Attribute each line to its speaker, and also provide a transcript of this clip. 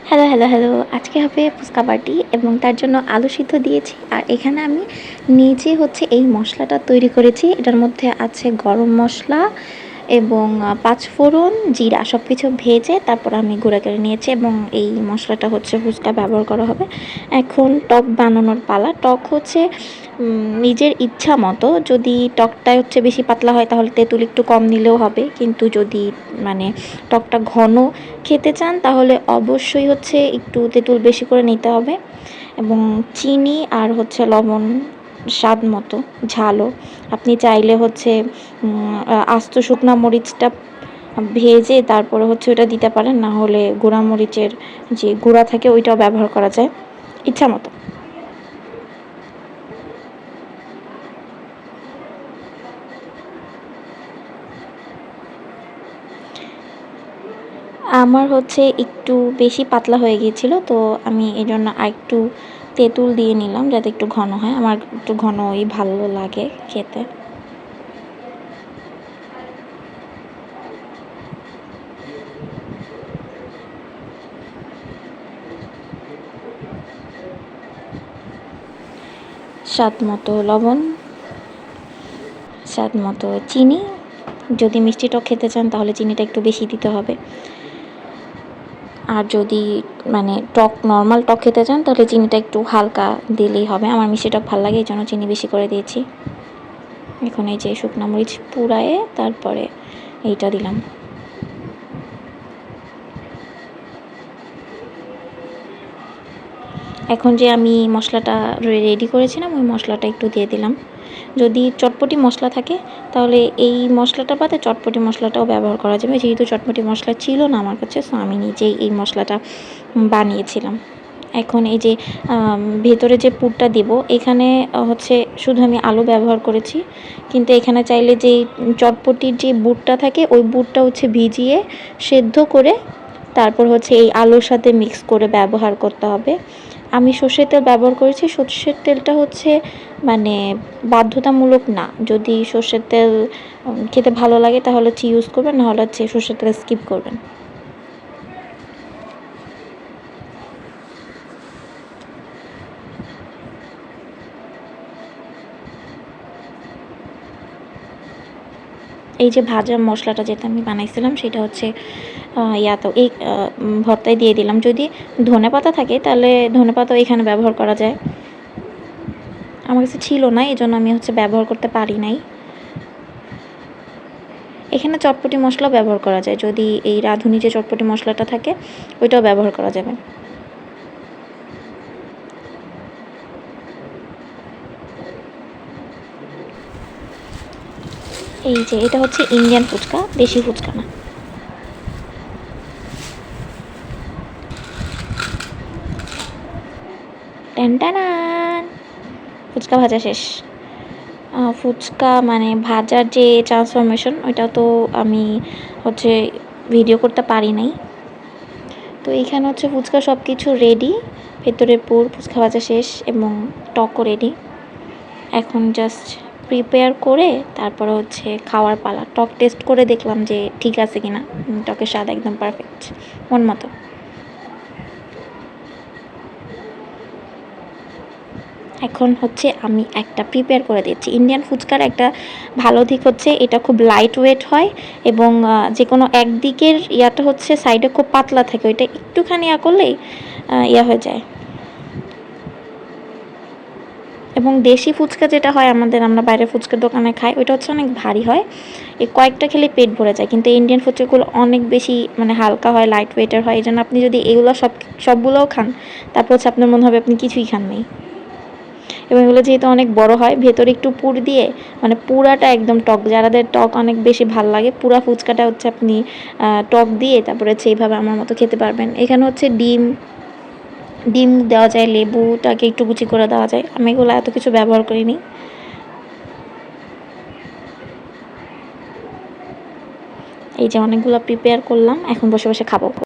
Speaker 1: Hello, hello, hello. আজকে হবে fuchka party এবং তার জন্য আলু সিদ্ধ দিয়েছি। আর এখানে আমি নিজে এই মশলাটা তৈরি করেছি। এটার মধ্যে আছে গরম মসলা এবং পাঁচফোড়ন, জিরা সবকিছু ভেজে তারপর আমি গুঁড়া করে নিয়েছি এবং এই মশলাটা ফুচকা ব্যবহার করা হবে। এখন টক বানানোর পালা। টক নিজের ইচ্ছা মতো। যদি টকটা বেশি পাতলা হয় তাহলে তেঁতুল একটু কম নিলেও হবে। কিন্তু যদি টকটা ঘন খেতে চান তাহলে অবশ্যই একটু তেঁতুল বেশি করে নিতে হবে এবং চিনি আর লবণ স্বাদ মতো, ঝালও আপনি চাইলে আস্ত শুকনা মরিচটা ভেজে তারপরে ওটা দিতে পারেন, না হলে গুঁড়া মরিচের যে গুঁড়া থাকে ওইটাও ব্যবহার করা যায় ইচ্ছা মতো। আমার একটু বেশি পাতলা হয়ে গিয়েছিল, তো আমি এই জন্য আরেকটু তেঁতুল দিয়ে নিলাম যাতে একটু ঘন হয়। আমার একটু ঘনই ভালো লাগে খেতে। স্বাদ মতো লবণ, স্বাদ মতো চিনি। যদি মিষ্টি টক খেতে চান তাহলে চিনিটা একটু বেশি দিতে হবে, আর যদি টক নর্মাল টক খেতে চান তাহলে চিনিটা একটু হালকা দিলেই হবে। আমার মিষ্টি টক ভালো লাগে এই জন্য চিনি বেশি করে দিয়েছি। এখন এই যে শুকনো মরিচ পুড়ায়ে তারপরে এইটা দিলাম। এখন যে আমি মশলাটা রেডি করেছিলাম ওই মশলাটা একটু দিয়ে দিলাম। যদি চটপটি মশলা থাকে তাহলে এই মশলাটা বাদে চটপটি মশলাটাও ব্যবহার করা যাবে। যেহেতু চটপটি মশলা ছিল না আমার কাছে, সো আমি নিজেই এই মশলাটা বানিয়েছিলাম। এখন এই যে ভেতরে যে পুরটা দিব, এখানে শুধু আমি আলু ব্যবহার করেছি, কিন্তু এখানে চাইলে যে চটপটির যে বুটটা থাকে ওই বুটটা ভিজিয়ে সেদ্ধ করে তারপর এই আলুর সাথে মিক্স করে ব্যবহার করতে হবে। আমি সর্ষের তেল ব্যবহার করেছি। সর্ষের তেলটা বাধ্যতামূলক না। যদি সর্ষের তেল খেতে ভালো লাগে তাহলে ইউজ করবেন, নাহলে সর্ষের তেল স্কিপ করবেন। এই যে ভাজা মশলাটা যেটা আমি বানাইছিলাম সেটা এই ভর্তায় দিয়ে দিলাম। যদি ধনেপাতা থাকে তাহলে ধনেপাতাও এখানে ব্যবহার করা যায়। আমার কাছে ছিল না, এই জন্য আমি ব্যবহার করতে পারি নাই। এখানে চটপটি মশলা ব্যবহার করা যায়, যদি এই রাঁধুনি যে চটপটি মশলাটা থাকে ওইটাও ব্যবহার করা যাবে। এই যে এটা ইন্ডিয়ান ফুচকা, দেশি ফুচকা না। টানটানান, ফুচকা ভাজা শেষ। ফুচকা ভাজার যে ট্রান্সফরমেশন ওইটা তো আমি ভিডিও করতে পারি নাই। তো এইখানে ফুচকা সব কিছু রেডি, ভেতরের পুর, ফুচকা ভাজা শেষ এবং টকও রেডি। এখন জাস্ট প্রিপেয়ার করে তারপরে খাওয়ার পালা। টক টেস্ট করে দেখলাম যে ঠিক আছে কিনা, টকের স্বাদ একদম পারফেক্ট, মন মতো। এখন আমি একটা প্রিপেয়ার করে দিচ্ছি। ইন্ডিয়ান ফুচকার একটা ভালো দিক এটা খুব লাইট ওয়েট হয় এবং যে কোনো একদিকের ইয়াটা সাইডে খুব পাতলা থাকে, ওইটা একটুখানি করলেই হয়ে যায়। এবং দেশি ফুচকা যেটা হয় আমরা বাইরে ফুচকার দোকানে খাই, ওইটা অনেক ভারী হয়, এই কয়েকটা খেলে পেট ভরে যায়। কিন্তু ইন্ডিয়ান ফুচকাগুলো অনেক বেশি হালকা হয়, লাইট ওয়েটের হয়। এই জন্য আপনি যদি এগুলো সবগুলোও খান তারপর আপনার মনে হবে আপনি কিছুই খান নাই। এবং এগুলো যেহেতু অনেক বড় হয়, ভেতরে একটু পুর দিয়ে পুরাটা একদম টক, যারাদের টক অনেক বেশি ভাল লাগে পুরা ফুচকাটা আপনি টক দিয়ে তারপরে এইভাবে আমার মতো খেতে পারবেন। এখানে ডিম দেওয়া যায়, লেবুটাকে একটু কুচি করে দেওয়া যায়। আমি এগুলো এত কিছু ব্যবহার করিনি। এই যে অনেকগুলো প্রিপেয়ার করলাম, এখন বসে বসে খাবো।